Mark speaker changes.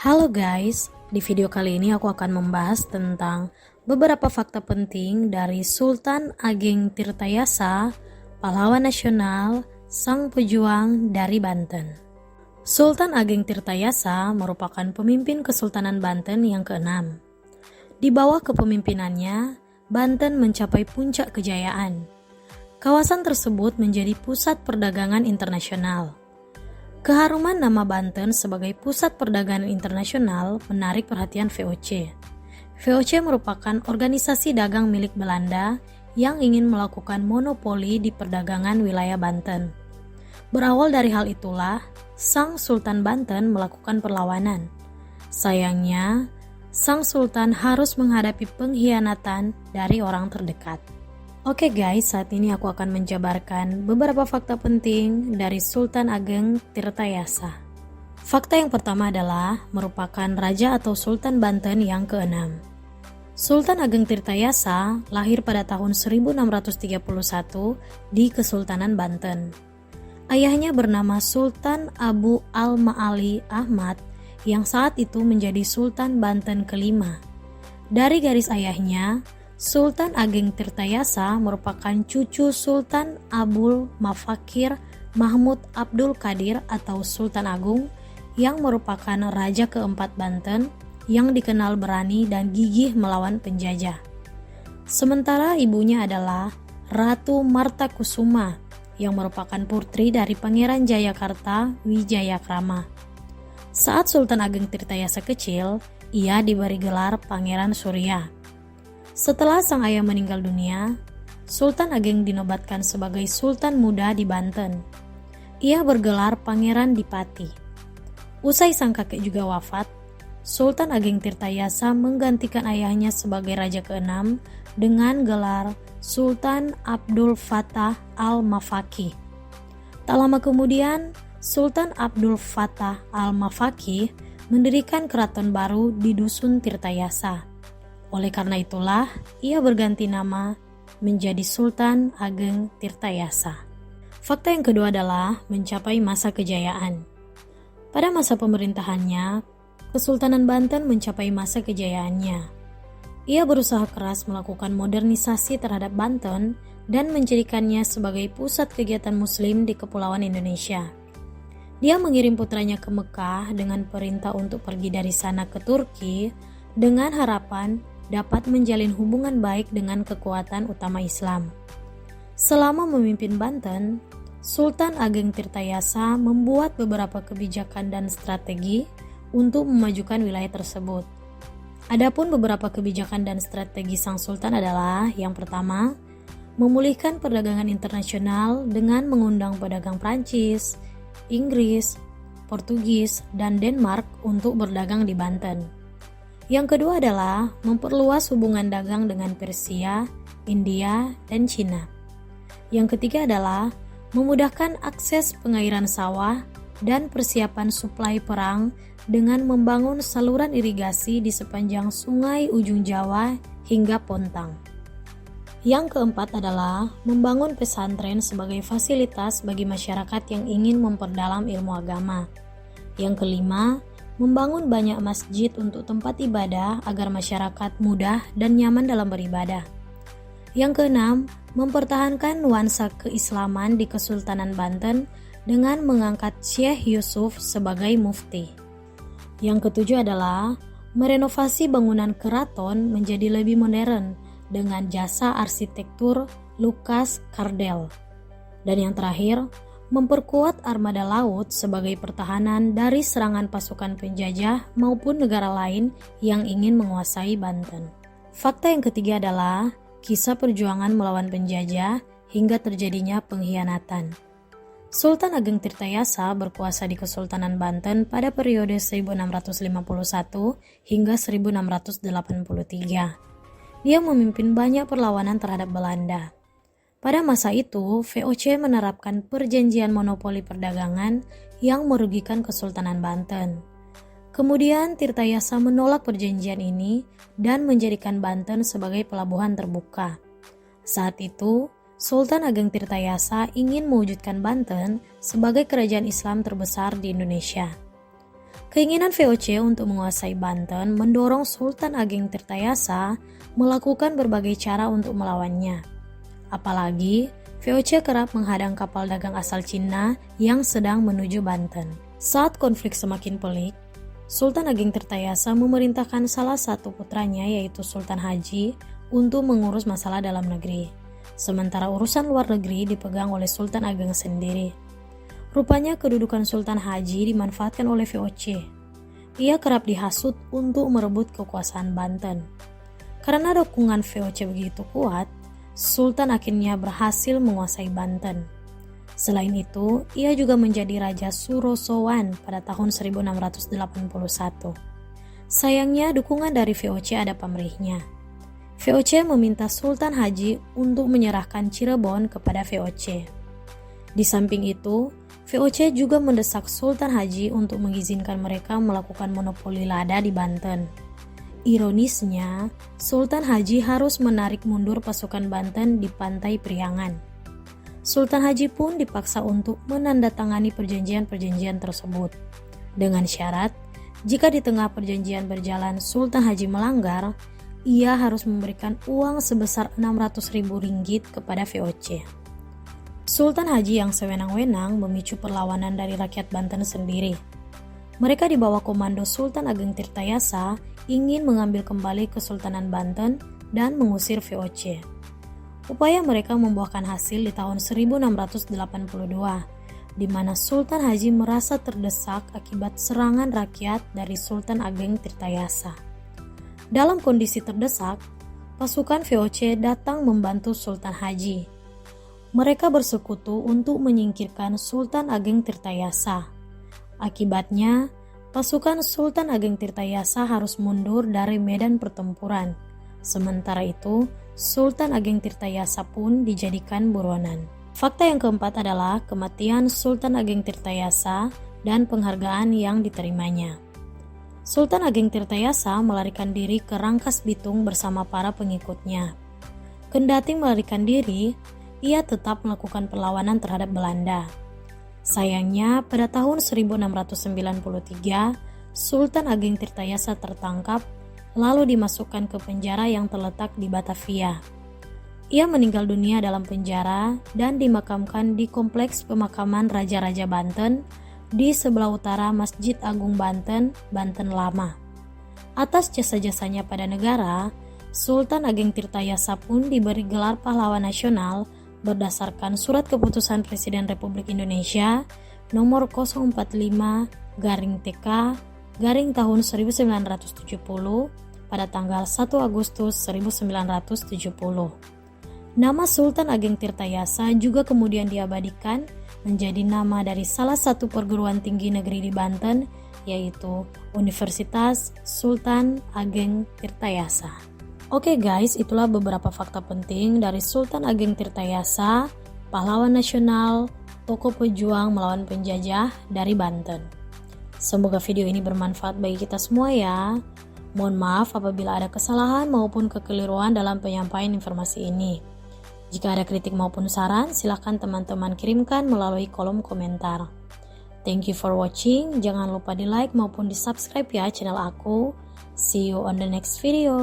Speaker 1: Halo guys, di video kali ini aku akan membahas tentang beberapa fakta penting dari Sultan Ageng Tirtayasa, pahlawan nasional, sang pejuang dari Banten. Sultan Ageng Tirtayasa merupakan pemimpin Kesultanan Banten yang keenam. Di bawah kepemimpinannya, Banten mencapai puncak kejayaan. Kawasan tersebut menjadi pusat perdagangan internasional. Keharuman nama Banten sebagai pusat perdagangan internasional menarik perhatian VOC. VOC merupakan organisasi dagang milik Belanda yang ingin melakukan monopoli di perdagangan wilayah Banten. Berawal dari hal itulah, Sang Sultan Banten melakukan perlawanan. Sayangnya, Sang Sultan harus menghadapi pengkhianatan dari orang terdekat. Oke guys, saat ini aku akan menjabarkan beberapa fakta penting dari Sultan Ageng Tirtayasa. Fakta yang pertama adalah merupakan Raja atau Sultan Banten yang keenam. Sultan Ageng Tirtayasa lahir pada tahun 1631 di Kesultanan Banten. Ayahnya bernama Sultan Abu Al-Ma'ali Ahmad yang saat itu menjadi Sultan Banten kelima. Dari garis ayahnya, Sultan Ageng Tirtayasa merupakan cucu Sultan Abul Mafakir Mahmud Abdul Qadir atau Sultan Agung yang merupakan Raja keempat Banten yang dikenal berani dan gigih melawan penjajah. Sementara ibunya adalah Ratu Martakusuma yang merupakan putri dari Pangeran Jayakarta Wijayakrama. Saat Sultan Ageng Tirtayasa kecil, ia diberi gelar Pangeran Surya. Setelah sang ayah meninggal dunia, Sultan Ageng dinobatkan sebagai Sultan Muda di Banten. Ia bergelar Pangeran Dipati. Usai sang kakek juga wafat, Sultan Ageng Tirtayasa menggantikan ayahnya sebagai Raja keenam dengan gelar Sultan Abdul Fattah Al-Mafaki. Tak lama kemudian, Sultan Abdul Fattah Al-Mafaki mendirikan keraton baru di Dusun Tirtayasa. Oleh karena itulah, ia berganti nama menjadi Sultan Ageng Tirtayasa. Fakta yang kedua adalah mencapai masa kejayaan. Pada masa pemerintahannya, Kesultanan Banten mencapai masa kejayaannya. Ia berusaha keras melakukan modernisasi terhadap Banten dan menjadikannya sebagai pusat kegiatan Muslim di Kepulauan Indonesia. Dia mengirim putranya ke Mekah dengan perintah untuk pergi dari sana ke Turki dengan harapan dapat menjalin hubungan baik dengan kekuatan utama Islam. Selama memimpin Banten, Sultan Ageng Tirtayasa membuat beberapa kebijakan dan strategi untuk memajukan wilayah tersebut. Adapun beberapa kebijakan dan strategi sang sultan adalah yang pertama, memulihkan perdagangan internasional dengan mengundang pedagang Prancis, Inggris, Portugis, dan Denmark untuk berdagang di Banten. Yang kedua adalah memperluas hubungan dagang dengan Persia, India, dan Cina. Yang ketiga adalah memudahkan akses pengairan sawah dan persiapan suplai perang dengan membangun saluran irigasi di sepanjang sungai ujung Jawa hingga Pontang. Yang keempat adalah membangun pesantren sebagai fasilitas bagi masyarakat yang ingin memperdalam ilmu agama. Yang kelima, membangun banyak masjid untuk tempat ibadah agar masyarakat mudah dan nyaman dalam beribadah. Yang keenam, mempertahankan nuansa keislaman di Kesultanan Banten dengan mengangkat Syekh Yusuf sebagai mufti. Yang ketujuh adalah merenovasi bangunan keraton menjadi lebih modern dengan jasa arsitektur Lukas Kardel. Dan yang terakhir, memperkuat armada laut sebagai pertahanan dari serangan pasukan penjajah maupun negara lain yang ingin menguasai Banten. Fakta yang ketiga adalah kisah perjuangan melawan penjajah hingga terjadinya pengkhianatan. Sultan Ageng Tirtayasa berkuasa di Kesultanan Banten pada periode 1651 hingga 1683. Dia memimpin banyak perlawanan terhadap Belanda. Pada masa itu, VOC menerapkan perjanjian monopoli perdagangan yang merugikan Kesultanan Banten. Kemudian Tirtayasa menolak perjanjian ini dan menjadikan Banten sebagai pelabuhan terbuka. Saat itu, Sultan Ageng Tirtayasa ingin mewujudkan Banten sebagai kerajaan Islam terbesar di Indonesia. Keinginan VOC untuk menguasai Banten mendorong Sultan Ageng Tirtayasa melakukan berbagai cara untuk melawannya. Apalagi, VOC kerap menghadang kapal dagang asal Cina yang sedang menuju Banten. Saat konflik semakin pelik, Sultan Ageng Tirtayasa memerintahkan salah satu putranya yaitu Sultan Haji untuk mengurus masalah dalam negeri. Sementara urusan luar negeri dipegang oleh Sultan Ageng sendiri. Rupanya kedudukan Sultan Haji dimanfaatkan oleh VOC. Ia kerap dihasut untuk merebut kekuasaan Banten. Karena dukungan VOC begitu kuat, Sultan akhirnya berhasil menguasai Banten. Selain itu, ia juga menjadi Raja Surosowan pada tahun 1681. Sayangnya dukungan dari VOC ada pamrihnya. VOC meminta Sultan Haji untuk menyerahkan Cirebon kepada VOC. Di samping itu, VOC juga mendesak Sultan Haji untuk mengizinkan mereka melakukan monopoli lada di Banten. Ironisnya, Sultan Haji harus menarik mundur pasukan Banten di pantai Priangan. Sultan Haji pun dipaksa untuk menandatangani perjanjian-perjanjian tersebut. Dengan syarat, jika di tengah perjanjian berjalan Sultan Haji melanggar, ia harus memberikan uang sebesar 600.000 ringgit kepada VOC. Sultan Haji yang sewenang-wenang memicu perlawanan dari rakyat Banten sendiri. Mereka di bawah komando Sultan Ageng Tirtayasa ingin mengambil kembali Kesultanan Banten dan mengusir VOC. Upaya mereka membuahkan hasil di tahun 1682, di mana Sultan Haji merasa terdesak akibat serangan rakyat dari Sultan Ageng Tirtayasa. Dalam kondisi terdesak, pasukan VOC datang membantu Sultan Haji. Mereka bersekutu untuk menyingkirkan Sultan Ageng Tirtayasa. Akibatnya, pasukan Sultan Ageng Tirtayasa harus mundur dari medan pertempuran. Sementara itu, Sultan Ageng Tirtayasa pun dijadikan buronan. Fakta yang keempat adalah kematian Sultan Ageng Tirtayasa dan penghargaan yang diterimanya. Sultan Ageng Tirtayasa melarikan diri ke Rangkas Bitung bersama para pengikutnya. Kendati melarikan diri, ia tetap melakukan perlawanan terhadap Belanda. Sayangnya, pada tahun 1693, Sultan Ageng Tirtayasa tertangkap, lalu dimasukkan ke penjara yang terletak di Batavia. Ia meninggal dunia dalam penjara dan dimakamkan di Kompleks Pemakaman Raja-Raja Banten di sebelah utara Masjid Agung Banten, Banten Lama. Atas jasa-jasanya pada negara, Sultan Ageng Tirtayasa pun diberi gelar pahlawan nasional berdasarkan Surat Keputusan Presiden Republik Indonesia nomor 045/TK tahun 1970 pada tanggal 1 Agustus 1970. Nama Sultan Ageng Tirtayasa juga kemudian diabadikan menjadi nama dari salah satu perguruan tinggi negeri di Banten, yaitu Universitas Sultan Ageng Tirtayasa. Oke guys, itulah beberapa fakta penting dari Sultan Ageng Tirtayasa, pahlawan nasional, tokoh pejuang melawan penjajah dari Banten. Semoga video ini bermanfaat bagi kita semua ya. Mohon maaf apabila ada kesalahan maupun kekeliruan dalam penyampaian informasi ini. Jika ada kritik maupun saran, silakan teman-teman kirimkan melalui kolom komentar. Thank you for watching. Jangan lupa di like maupun di subscribe ya channel aku. See you on the next video.